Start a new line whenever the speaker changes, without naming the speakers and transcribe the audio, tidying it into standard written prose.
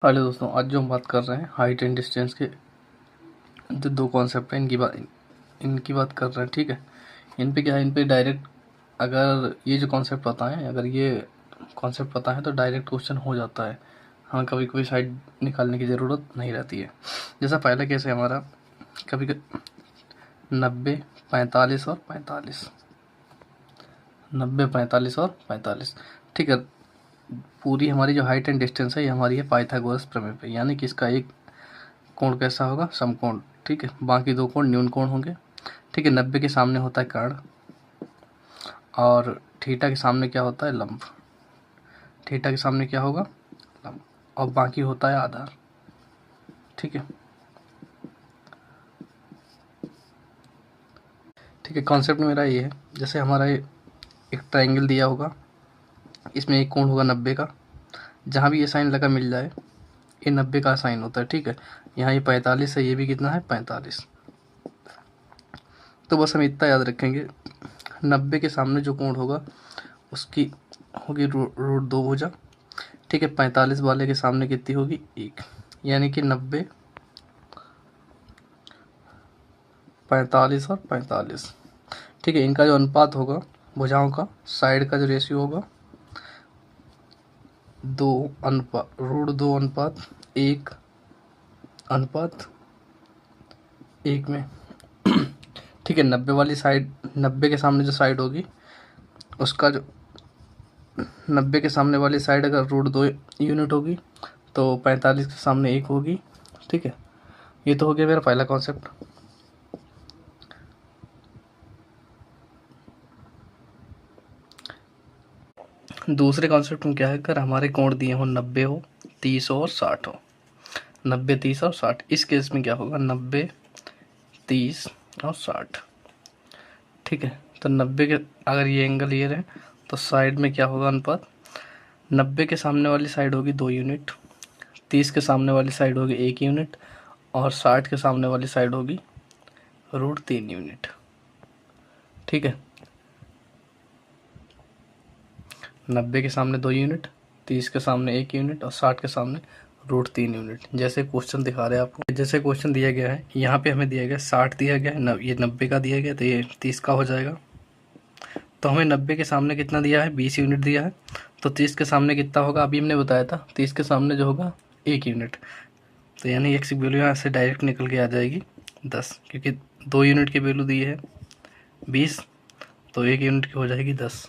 Hello दोस्तों, आज जो हम बात कर रहे हैं हाइट एंड डिस्टेंस के जो दो कॉन्सेप्ट हैं इनकी बात कर रहे हैं। ठीक है, इन पे क्या है, इन पे डायरेक्ट अगर ये जो कॉन्सेप्ट पता है, अगर ये कॉन्सेप्ट पता है तो डायरेक्ट क्वेश्चन हो जाता है। हाँ, कभी कभी साइड निकालने की ज़रूरत नहीं रहती है। जैसा पहले केस है हमारा, कभी 90, 45 और 45, 90, 45 और 45। ठीक है, पूरी हमारी जो हाइट एंड डिस्टेंस है ये हमारी है पाइथागोरस प्रमेय पे, यानी कि इसका एक कोण कैसा होगा, समकोण। ठीक है, बाकी दो कोण न्यून कोण होंगे। ठीक है, 90 के सामने होता है कर्ण और थीटा के सामने क्या होता है, लंब। थीटा के सामने क्या होगा, लंब, और बाकी होता है आधार। ठीक है, ठीक है, कॉन्सेप्ट मेरा ये है, जैसे हमारा एक ट्रायंगल दिया होगा, इसमें एक कोण होगा 90 का। जहाँ भी ये साइन लगा मिल जाए, ये 90 का साइन होता है। ठीक है, यहाँ ये 45 है, ये भी कितना है, 45। तो बस हम इतना याद रखेंगे, 90 के सामने जो कोण होगा उसकी होगी रूट 2 भुजा। ठीक है, 45 वाले के सामने कितनी होगी, 1, यानी कि 90, 45 और 45। ठीक है, इनका जो अनुपात होगा भुजाओं का, साइड का जो रेशियो होगा, 2 अनुपात रूट 2 अनुपात 1 अनुपात 1 में। ठीक है, 90 वाली साइड, 90 के सामने जो साइड होगी उसका जो 90 के सामने वाली साइड अगर रूट 2 यूनिट होगी तो 45 के सामने 1 होगी। ठीक है, ये तो हो गया मेरा पहला कॉन्सेप्ट। दूसरे कॉन्सेप्ट में क्या है, अगर हमारे कोण दिए हो 90 हो, 30 हो और 60 हो, 90, 30 और 60, इस केस में क्या होगा, 90, 30 और 60। ठीक है, तो 90 के अगर ये एंगल ये रहे तो साइड में क्या होगा अनुपात, 90 के सामने वाली साइड होगी 2 यूनिट, 30 के सामने वाली साइड होगी 1 यूनिट और 60 के सामने वाली साइड होगी रूट 3 यूनिट। ठीक है, 90 के सामने 2 यूनिट, 30 के सामने 1 यूनिट और 60 के सामने रूट 3 यूनिट। जैसे क्वेश्चन दिखा रहे हैं आपको, जैसे क्वेश्चन दिया गया है, यहाँ पे हमें दिया गया 60 दिया गया है, ये 90 का दिया गया, तो ये 30 का हो जाएगा। तो हमें 90 के सामने कितना दिया है, 20 यूनिट दिया है, तो 30 के सामने कितना होगा, अभी हमने बताया था 30 के सामने जो होगा 1 यूनिट। तो यानी एक्स की वैल्यू यहाँ से डायरेक्ट निकल के आ जाएगी 10, क्योंकि 2 यूनिट की वैल्यू दी है 20, तो 1 यूनिट की हो जाएगी 10।